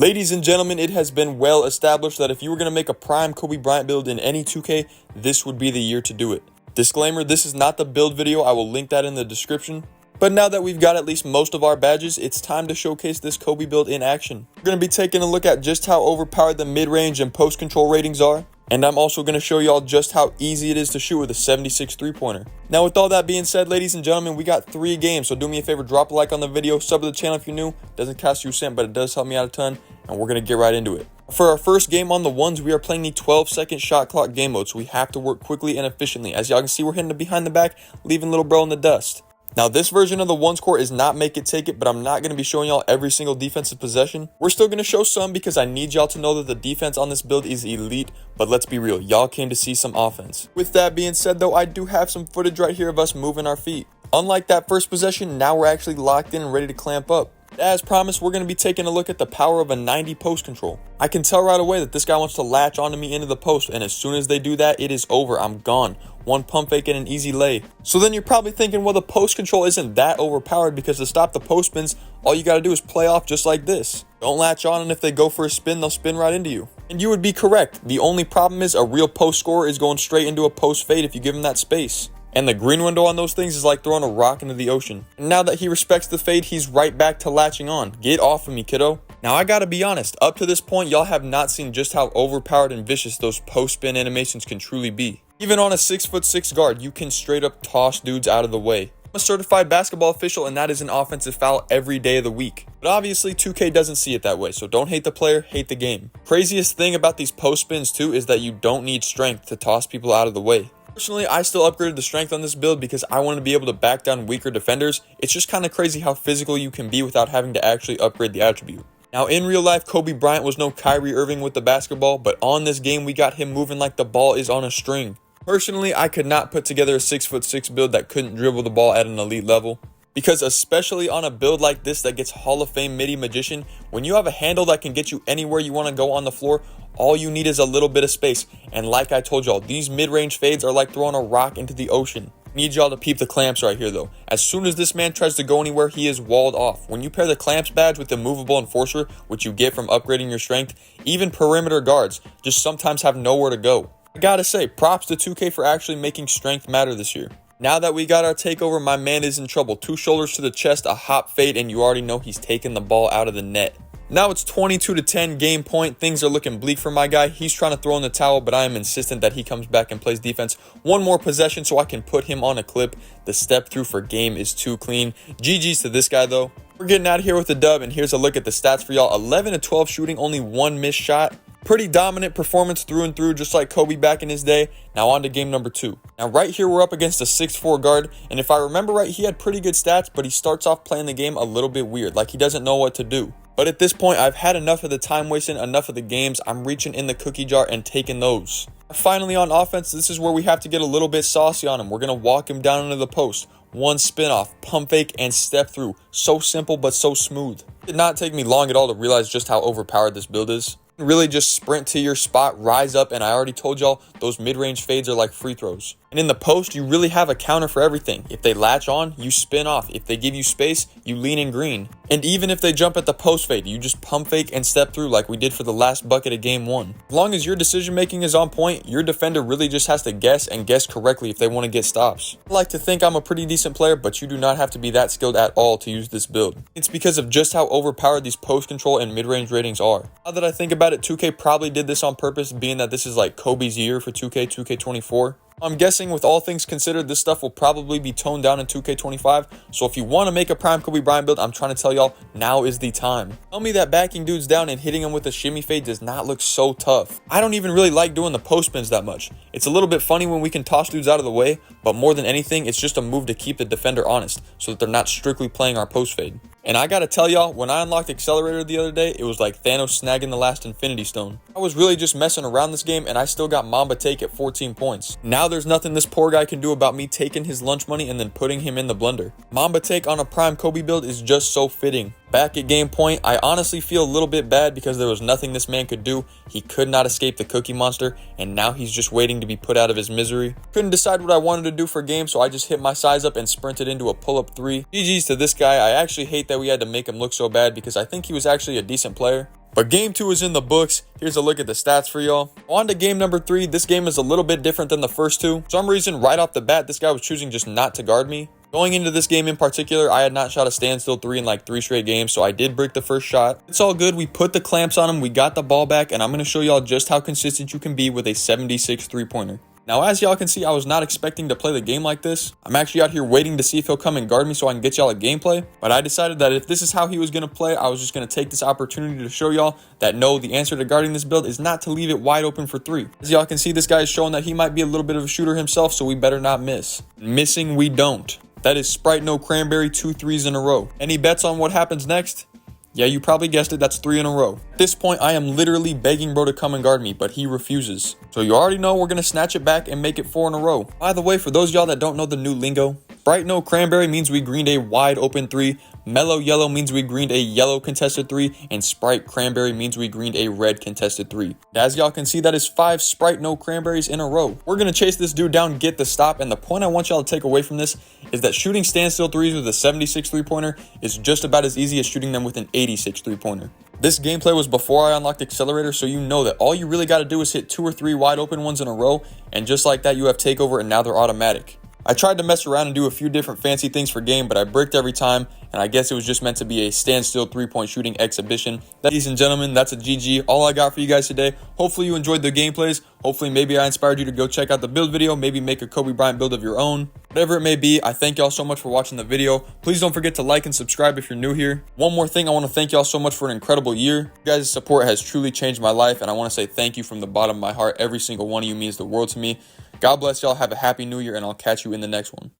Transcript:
Ladies and gentlemen, it has been well established that if you were going to make a prime Kobe Bryant build in any 2K, this would be the year to do it. Disclaimer, this is not the build video, I will link that in the description. But now that we've got at least most of our badges, it's time to showcase this Kobe build in action. We're going to be taking a look at just how overpowered the mid-range and post control ratings are. And I'm also going to show y'all just how easy it is to shoot with a 76 3-pointer. Now with all that being said, ladies and gentlemen, we got 3 games. So do me a favor, drop a like on the video, sub to the channel if you're new. Doesn't cost you a cent, but it does help me out a ton. And we're going to get right into it. For our first game on the ones, we are playing the 12-second shot clock game mode. So we have to work quickly and efficiently. As y'all can see, we're hitting it behind the back, leaving little bro in the dust. Now this version of the one score is not make it take it, but I'm not going to be showing y'all every single defensive possession. We're still going to show some because I need y'all to know that the defense on this build is elite, but let's be real, y'all came to see some offense. With that being said though, I do have some footage right here of us moving our feet. Unlike that first possession, now we're actually locked in and ready to clamp up. As promised, we're going to be taking a look at the power of a 90 post control. I can tell right away that this guy wants to latch onto me into the post, and as soon as they do that, it is over. I'm gone. One pump fake and an easy lay. So then you're probably thinking, well, the post control isn't that overpowered because to stop the post spins, all you got to do is play off just like this. Don't latch on, and if they go for a spin, they'll spin right into you. And you would be correct. The only problem is a real post scorer is going straight into a post fade if you give him that space. And the green window on those things is like throwing a rock into the ocean. And now that he respects the fade, he's right back to latching on. Get off of me, kiddo. Now I gotta be honest, up to this point, y'all have not seen just how overpowered and vicious those post-spin animations can truly be. Even on a 6'6" guard, you can straight up toss dudes out of the way. I'm a certified basketball official, and that is an offensive foul every day of the week. But obviously 2K doesn't see it that way, so don't hate the player, hate the game. Craziest thing about these post spins too is that you don't need strength to toss people out of the way. Personally, I still upgraded the strength on this build because I want to be able to back down weaker defenders. It's just kind of crazy how physical you can be without having to actually upgrade the attribute. Now in real life, Kobe Bryant was no Kyrie Irving with the basketball, but on this game we got him moving like the ball is on a string. Personally, I could not put together a 6'6" build that couldn't dribble the ball at an elite level. Because especially on a build like this that gets Hall of Fame midi magician, when you have a handle that can get you anywhere you want to go on the floor, all you need is a little bit of space. And like I told y'all, these mid-range fades are like throwing a rock into the ocean. Need y'all to peep the clamps right here though. As soon as this man tries to go anywhere, he is walled off. When you pair the clamps badge with the movable enforcer, which you get from upgrading your strength, even perimeter guards just sometimes have nowhere to go. I gotta say, props to 2K for actually making strength matter this year. Now that we got our takeover, my man is in trouble. 2 shoulders to the chest, a hop fade, and you already know he's taking the ball out of the net. Now it's 22-10 game point. Things are looking bleak for my guy. He's trying to throw in the towel, but I am insistent that he comes back and plays defense. One more possession so I can put him on a clip. The step through for game is too clean. GG's to this guy though. We're getting out of here with a dub, and here's a look at the stats for y'all. 11-12 shooting, only 1 missed shot. Pretty dominant performance through and through, just like Kobe back in his day. Now on to game number 2. Now right here we're up against a 6'4" guard, and if I remember right, he had pretty good stats, but he starts off playing the game a little bit weird, like he doesn't know what to do. But at this point, I've had enough of the time wasting, enough of the games. I'm reaching in the cookie jar and taking those. Finally on offense, this is where we have to get a little bit saucy on him. We're going to walk him down into the post. One spin off, pump fake, and step through. So simple, but so smooth. It did not take me long at all to realize just how overpowered this build is. Really just sprint to your spot, rise up, and I already told y'all those mid-range fades are like free throws. And in the post, you really have a counter for everything. If they latch on, you spin off. If they give you space, you lean in green. And even if they jump at the post fade, you just pump fake and step through like we did for the last bucket of game 1. As long as your decision making is on point, your defender really just has to guess and guess correctly if they want to get stops. I like to think I'm a pretty decent player, but you do not have to be that skilled at all to use this build. It's because of just how overpowered these post control and mid-range ratings are. Now that I think about it, 2K probably did this on purpose, being that this is like Kobe's year for 2K24. I'm guessing with all things considered, this stuff will probably be toned down in 2K25. So if you want to make a prime Kobe Bryant build, I'm trying to tell y'all, now is the time. Tell me that backing dudes down and hitting them with a shimmy fade does not look so tough. I don't even really like doing the post spins that much. It's a little bit funny when we can toss dudes out of the way, but more than anything, it's just a move to keep the defender honest so that they're not strictly playing our post fade. And I gotta tell y'all, when I unlocked Accelerator the other day, it was like Thanos snagging the last Infinity Stone. I was really just messing around this game, and I still got Mamba take at 14 points. Now there's nothing this poor guy can do about me taking his lunch money and then putting him in the blender. Mamba take on a prime Kobe build is just so fitting. Back at game point, I honestly feel a little bit bad because there was nothing this man could do. He could not escape the Cookie Monster, and now he's just waiting to be put out of his misery. Couldn't decide what I wanted to do for game, so I just hit my size up and sprinted into a pull-up 3. GG's to this guy. I actually hate that we had to make him look so bad because I think he was actually a decent player. But game 2 is in the books. Here's a look at the stats for y'all. On to game number 3. This game is a little bit different than the first two. For some reason, right off the bat, this guy was choosing just not to guard me. Going into this game in particular, I had not shot a standstill 3 in like 3 straight games, so I did break the first shot. It's all good. We put the clamps on him. We got the ball back, and I'm going to show y'all just how consistent you can be with a 76 3-pointer. Now, as y'all can see, I was not expecting to play the game like this. I'm actually out here waiting to see if he'll come and guard me so I can get y'all a gameplay. But I decided that if this is how he was going to play, I was just going to take this opportunity to show y'all that no, the answer to guarding this build is not to leave it wide open for 3. As y'all can see, this guy is showing that he might be a little bit of a shooter himself, so we better not miss. Missing, we don't. That is Sprite No Cranberry, 2 threes in a row. Any bets on what happens next? Yeah, you probably guessed it, that's 3 in a row. At this point, I am literally begging bro to come and guard me, but he refuses. So you already know we're going to snatch it back and make it 4 in a row. By the way, for those of y'all that don't know the new lingo, Sprite No Cranberry means we greened a wide open 3. Mellow Yellow means we greened a yellow contested 3. And Sprite Cranberry means we greened a red contested 3. As y'all can see, that is 5 Sprite No Cranberries in a row. We're going to chase this dude down, get the stop. And the point I want y'all to take away from this is that shooting standstill 3s with a 76 3-pointer is just about as easy as shooting them with an 86 3-pointer. This gameplay was before I unlocked Accelerator, so you know that all you really got to do is hit 2 or 3 wide open ones in a row. And just like that, you have takeover and now they're automatic. I tried to mess around and do a few different fancy things for game, but I bricked every time, and I guess it was just meant to be a standstill 3-point shooting exhibition. Ladies and gentlemen, that's a GG. All I got for you guys today. Hopefully you enjoyed the gameplays. Hopefully maybe I inspired you to go check out the build video, maybe make a Kobe Bryant build of your own. Whatever it may be, I thank y'all so much for watching the video. Please don't forget to like and subscribe if you're new here. One more thing, I want to thank y'all so much for an incredible year. You guys' support has truly changed my life, and I want to say thank you from the bottom of my heart. Every single one of you means the world to me. God bless y'all. Have a happy new year, and I'll catch you in the next one.